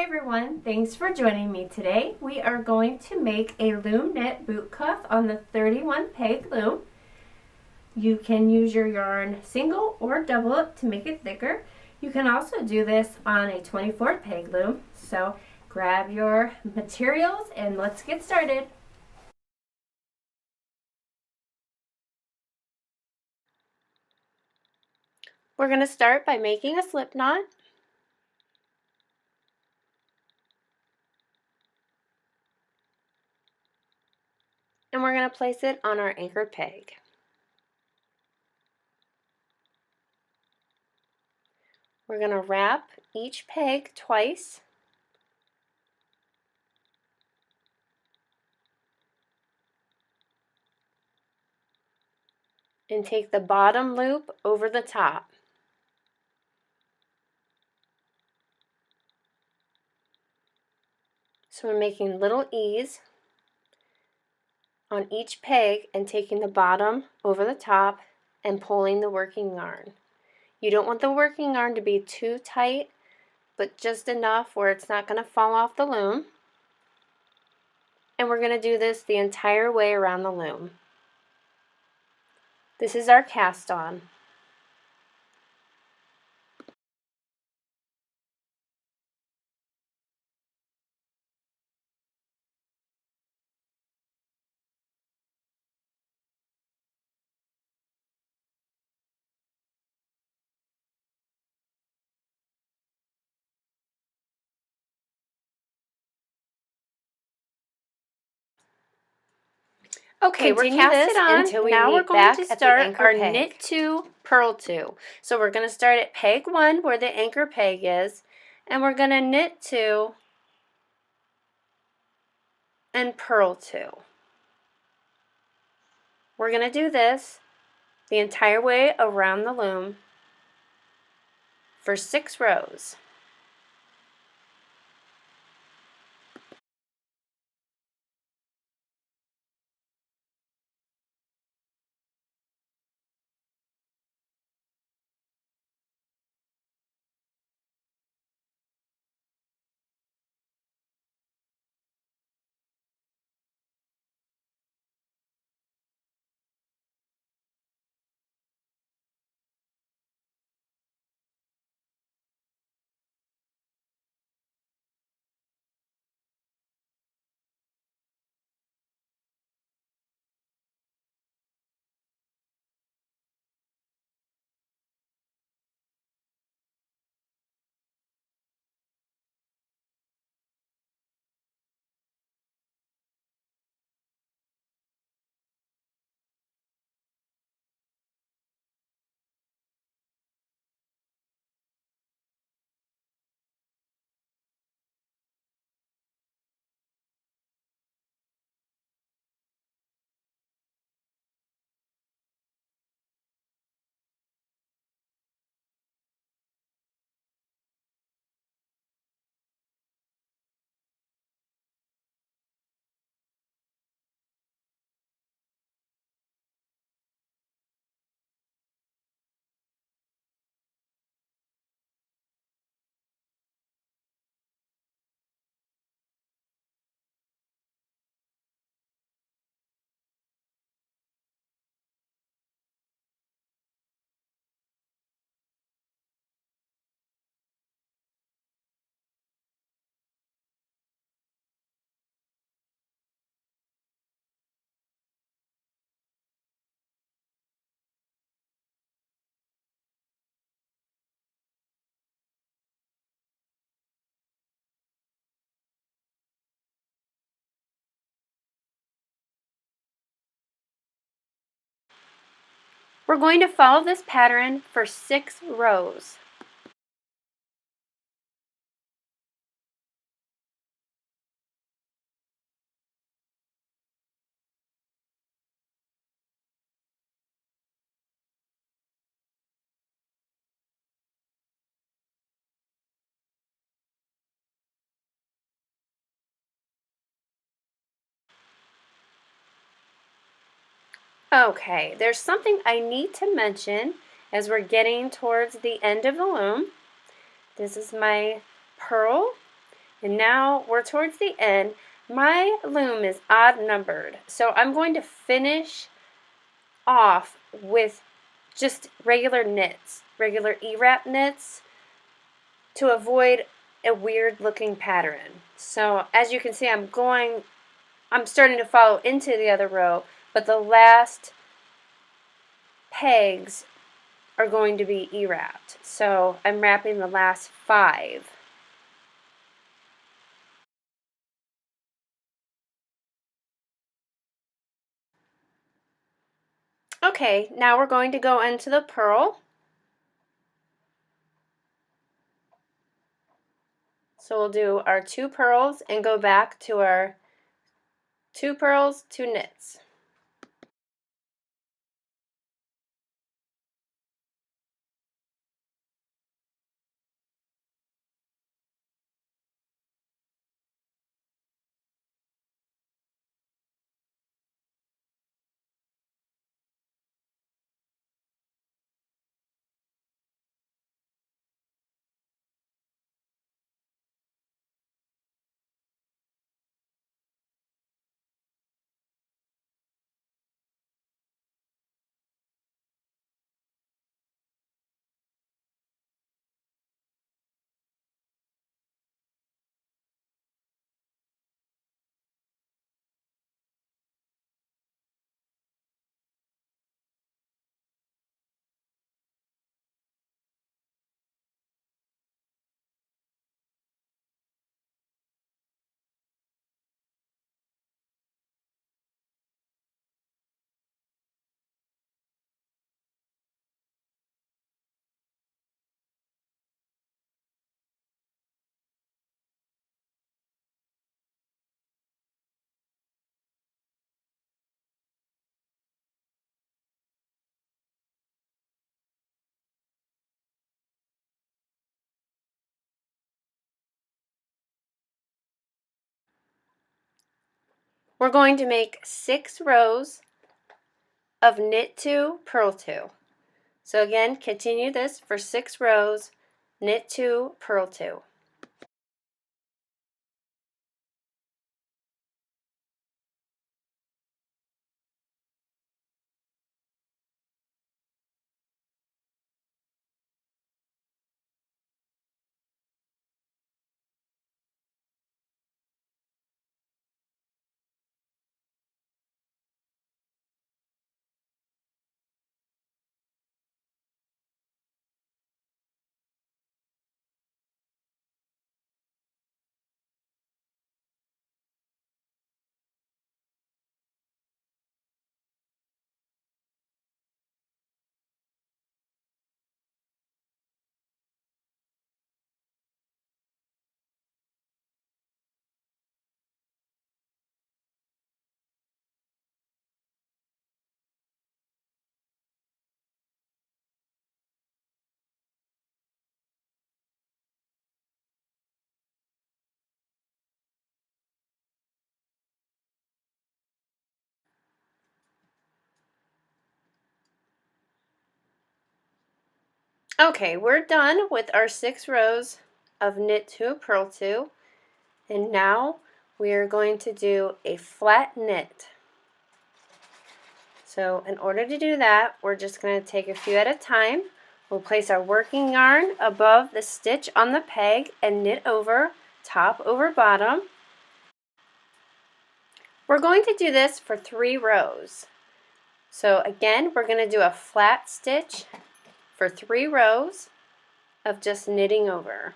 everyone, thanks for joining me today. We are going to make a loom knit boot cuff on the 31 peg loom. You can use your yarn single or double it to make it thicker. You can also do this on a 24 peg loom. So grab your materials and let's get started. We're going to start by making a slip knot. And we're going to place it on our anchor peg. We're going to wrap each peg twice. And take the bottom loop over the top. So we're making little E's on each peg and taking the bottom over the top and pulling the working yarn. You don't want the working yarn to be too tight, but just enough where it's not going to fall off the loom. And we're going to do this the entire way around the loom. This is our cast on. Okay, we're casting on until we meet back at the anchor peg. Knit 2, purl 2. So we're going to start at peg 1 where the anchor peg is, and we're going to knit 2 and purl 2. We're going to do this the entire way around the loom for 6 rows. We're going to follow this pattern for 6 rows. Okay, there's something I need to mention as we're getting towards the end of the loom. This is my purl, And now we're towards the end. My loom is odd numbered, so I'm going to finish off with just regular knits, regular E-wrap knits, to avoid a weird looking pattern. So as you can see, I'm starting to follow into the other row, but the last pegs are going to be E-wrapped. So I'm wrapping the last 5. Okay, now we're going to go into the purl. So we'll do our 2 purls and go back to our 2 purls, 2 knits. We're going to make 6 rows of knit 2, purl 2. So again, continue this for 6 rows, knit 2, purl 2. Okay, we're done with our 6 rows of knit 2, purl 2, and now we are going to do a flat knit. So in order to do that, we're just going to take a few at a time. We'll place our working yarn above the stitch on the peg and knit over, top over bottom. We're going to do this for 3 rows. So again, we're going to do a flat stitch for 3 rows of just knitting over.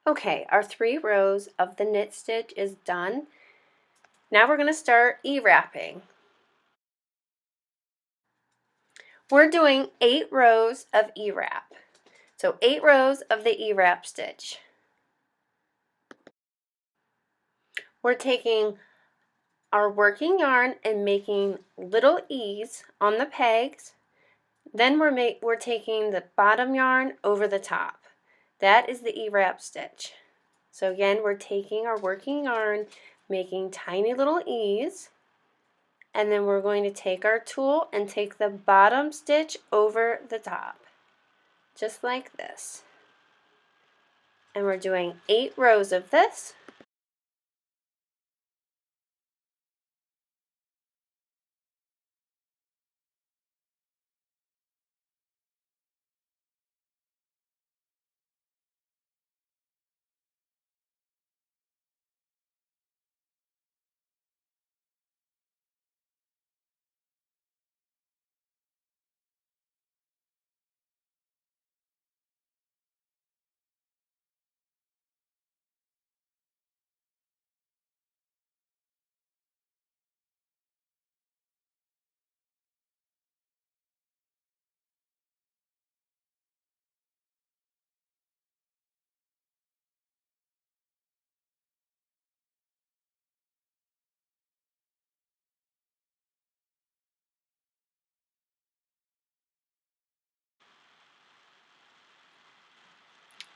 Okay, our 3 rows of the knit stitch is done. Now we're going to start E-wrapping. We're doing 8 rows of E-wrap. So 8 rows of the E-wrap stitch. We're taking our working yarn and making little E's on the pegs. Then we're taking the bottom yarn over the top. That is the E-wrap stitch. So again, we're taking our working yarn, making tiny little E's, and then we're going to take our tool and take the bottom stitch over the top, just like this. And we're doing 8 rows of this.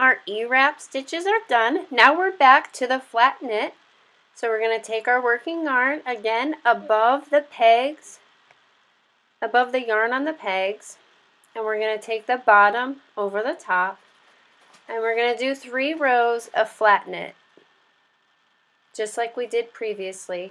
Our E-wrap stitches are done. Now we're back to the flat knit. So we're going to take our working yarn again above the pegs, above the yarn on the pegs, and we're going to take the bottom over the top, and we're going to do 3 rows of flat knit, just like we did previously.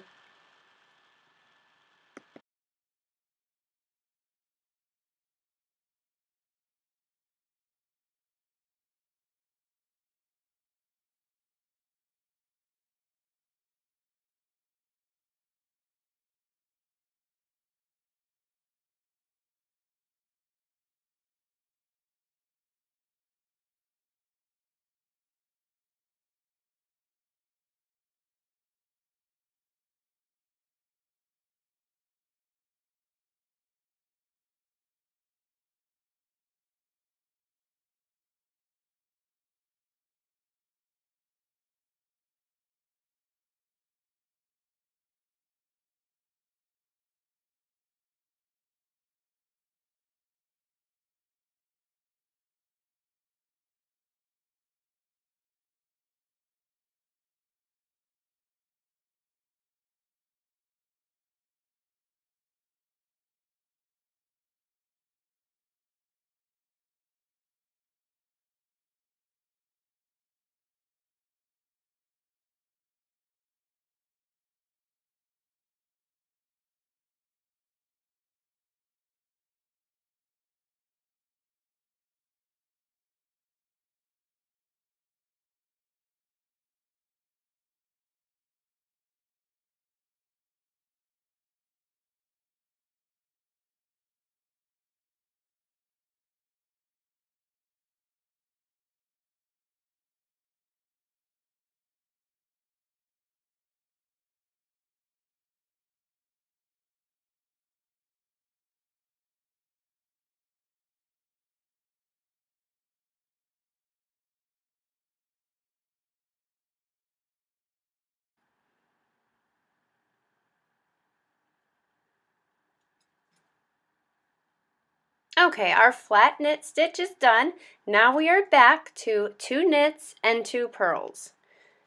Okay, our flat knit stitch is done. Now we are back to 2 knits and 2 purls.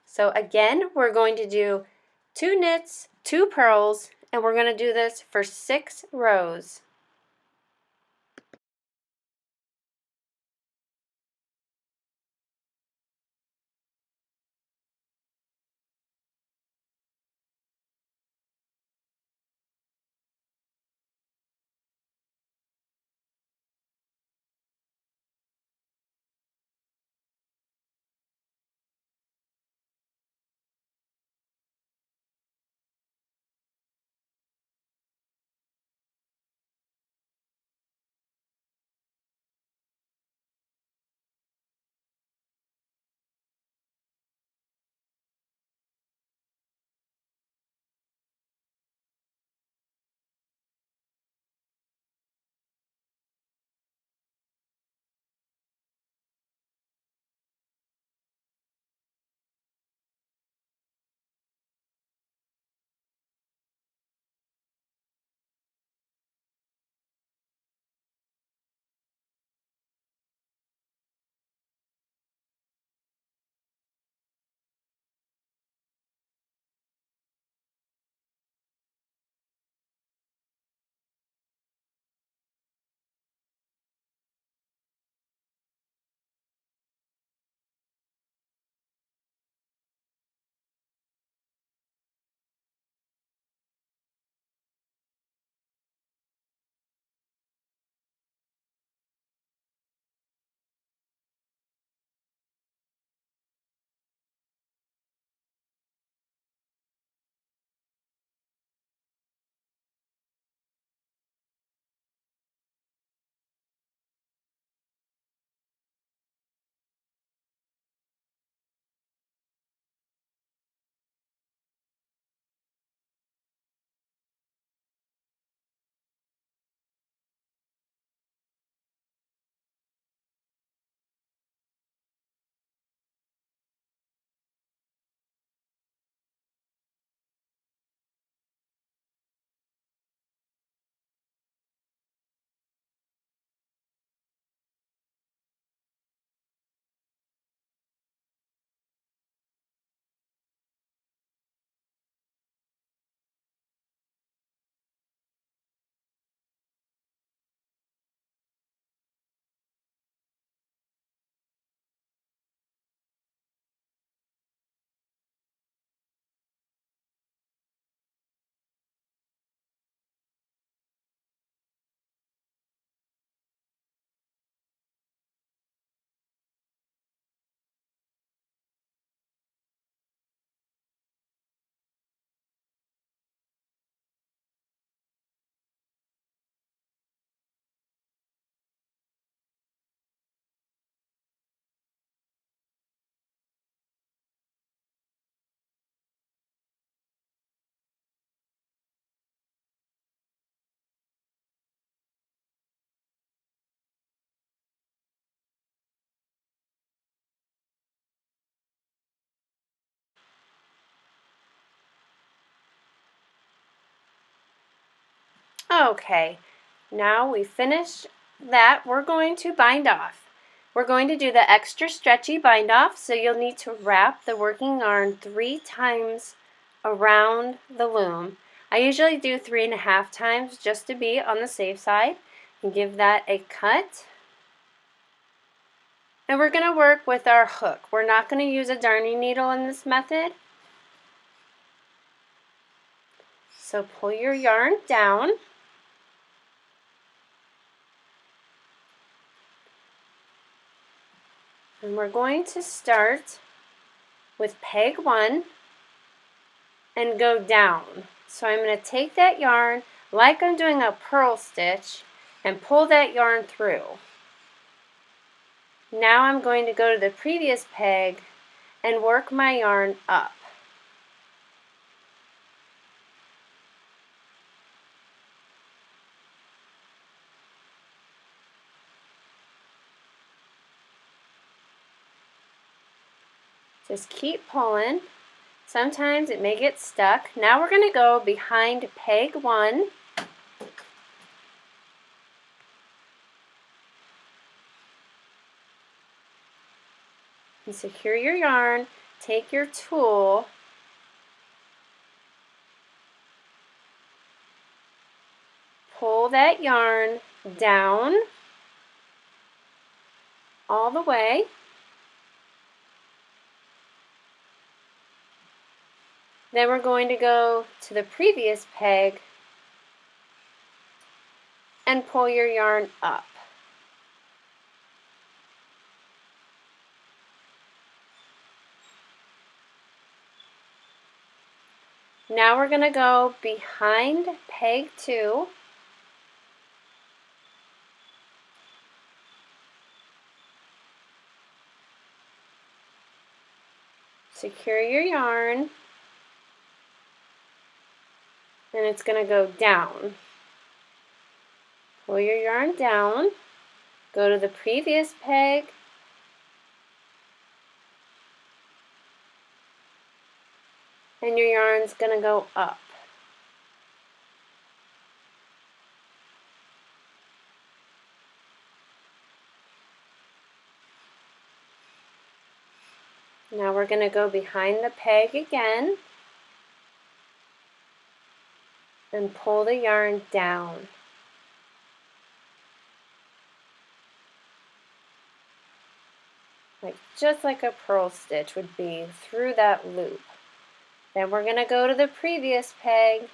So again, we're going to do 2 knits, 2 purls, and we're going to do this for 6 rows. Okay, now we finished that. We're going to bind off. We're going to do the extra stretchy bind off, so you'll need to wrap the working yarn 3 times around the loom. I usually do 3.5 times just to be on the safe side and give that a cut. And we're going to work with our hook. We're not going to use a darning needle in this method. So pull your yarn down. And we're going to start with peg 1 and go down. So I'm going to take that yarn like I'm doing a purl stitch and pull that yarn through. Now I'm going to go to the previous peg and work my yarn up. Just keep pulling. Sometimes it may get stuck. Now we're going to go behind peg 1 and secure your yarn. Take your tool pull that yarn down all the way. Then we're going to go to the previous peg and pull your yarn up. Now we're going to go behind peg 2 secure your yarn, and it's going to go down. Pull your yarn down, go to the previous peg, and your yarn's going to go up. Now we're going to go behind the peg again and pull the yarn down. Just like a purl stitch would be through that loop. Then we're going to go to the previous peg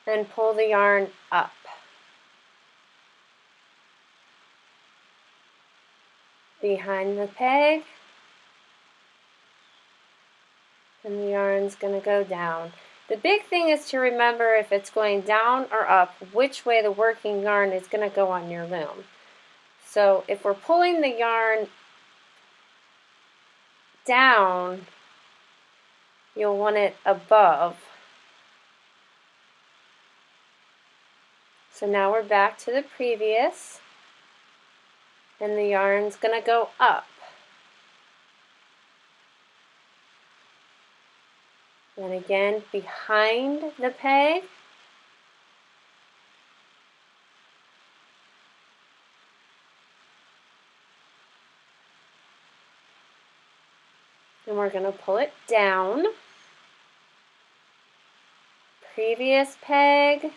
and pull the yarn up. Behind the peg, and the yarn's going to go down. The big thing is to remember if it's going down or up, which way the working yarn is going to go on your loom. So if we're pulling the yarn down, you'll want it above. So now we're back to the previous, and the yarn's going to go up. Then again, behind the peg, and we're going to pull it down. Previous peg,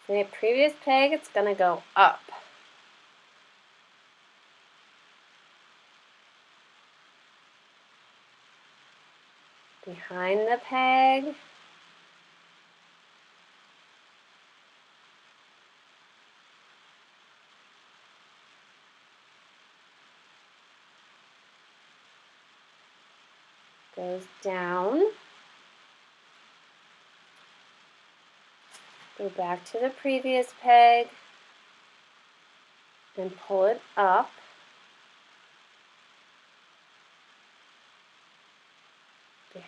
and the previous peg, it's going to go up. Behind the peg, goes down, go back to the previous peg, and pull it up.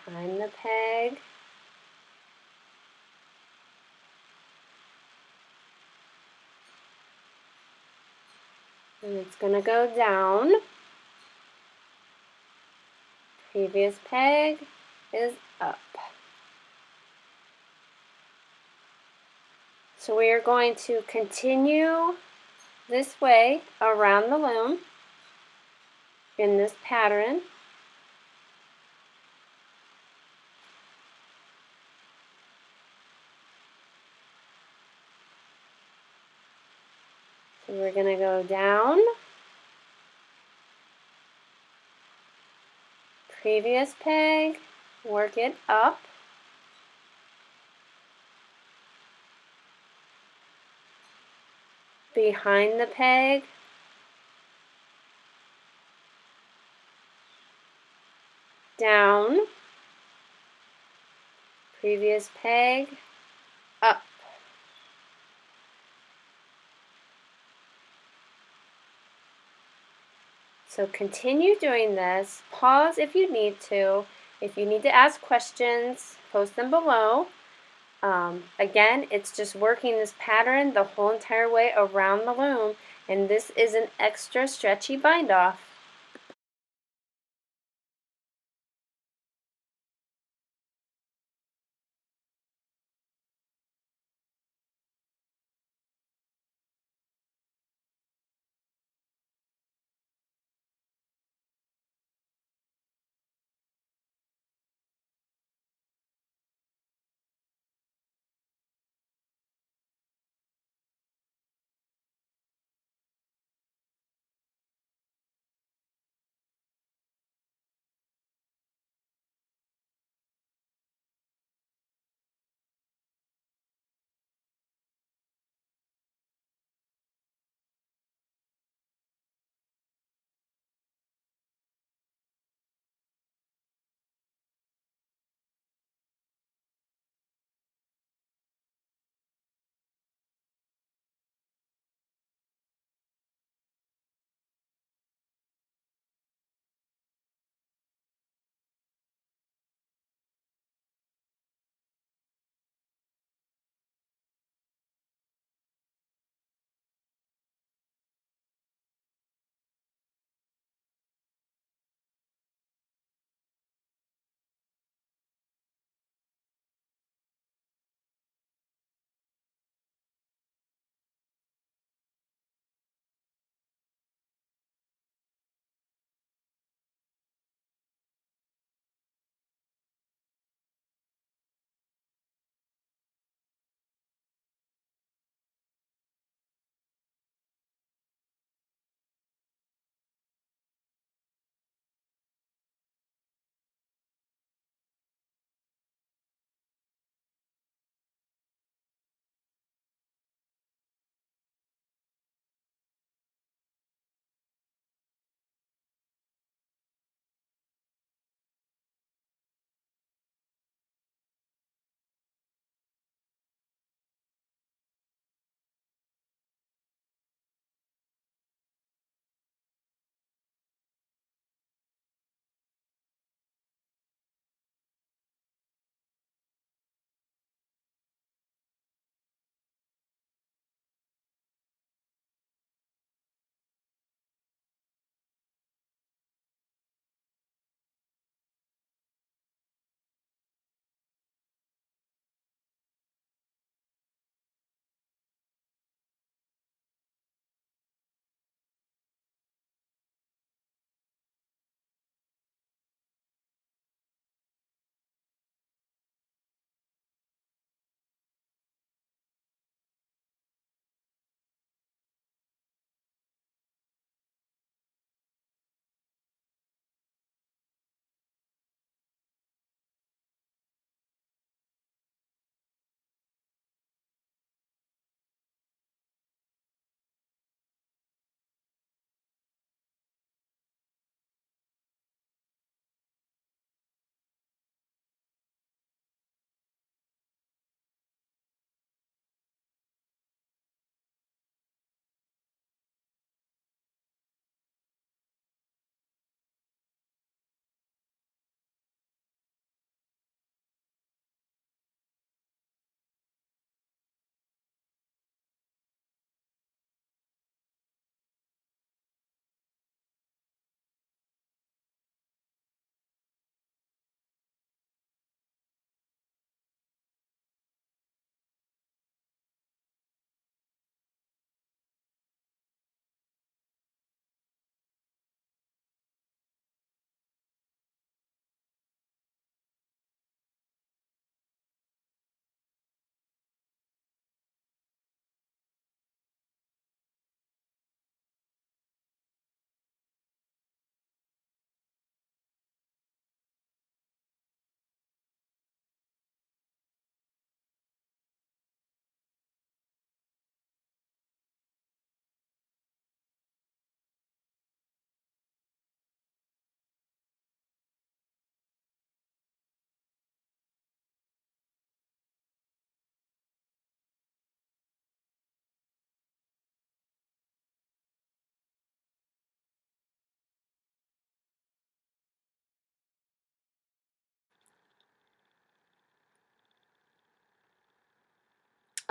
Behind the peg, And it's going to go down. Previous peg is up. So we are going to continue this way around the loom in this pattern. So we're going to go down, previous peg, work it up, behind the peg, down, previous peg, up. So continue doing this. Pause if you need to. If you need to ask questions, post them below. Again, it's just working this pattern the whole entire way around the loom, and this is an extra stretchy bind off.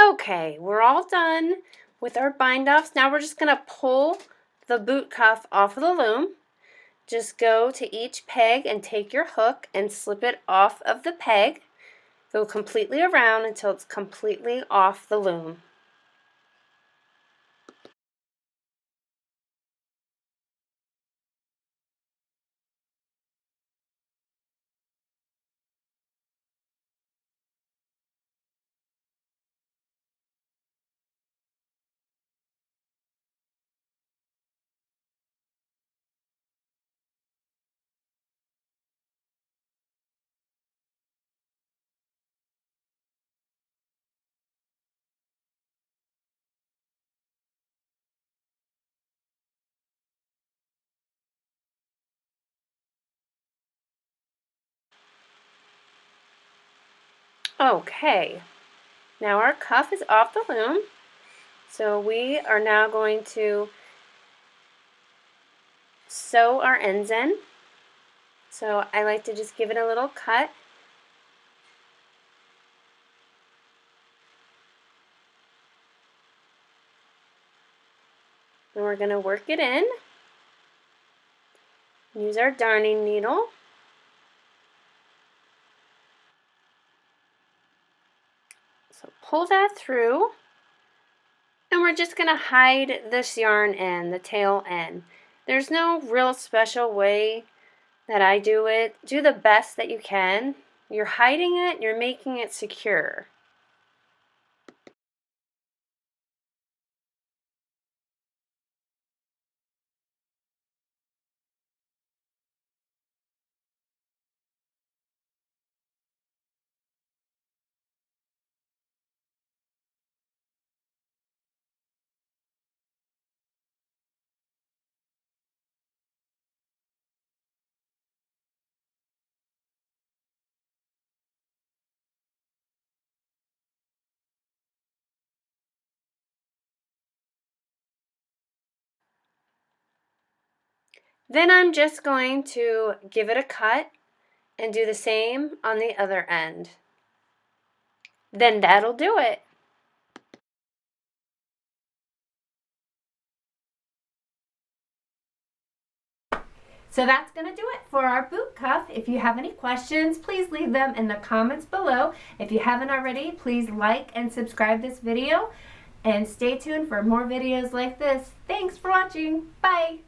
Okay, we're all done with our bind offs. Now we're just going to pull the boot cuff off of the loom. Just go to each peg and take your hook and slip it off of the peg. Go completely around until it's completely off the loom. Okay, now our cuff is off the loom. So we are now going to sew our ends in. So I like to just give it a little cut. And we're going to work it in. Use our darning needle. So pull that through. And we're just going to hide this yarn end, the tail end. There's no real special way that I do it. Do the best that you can. You're hiding it, you're making it secure. Then I'm just going to give it a cut and do the same on the other end. Then that'll do it. So that's going to do it for our boot cuff. If you have any questions, please leave them in the comments below. If you haven't already, please like and subscribe this video. And stay tuned for more videos like this. Thanks for watching. Bye.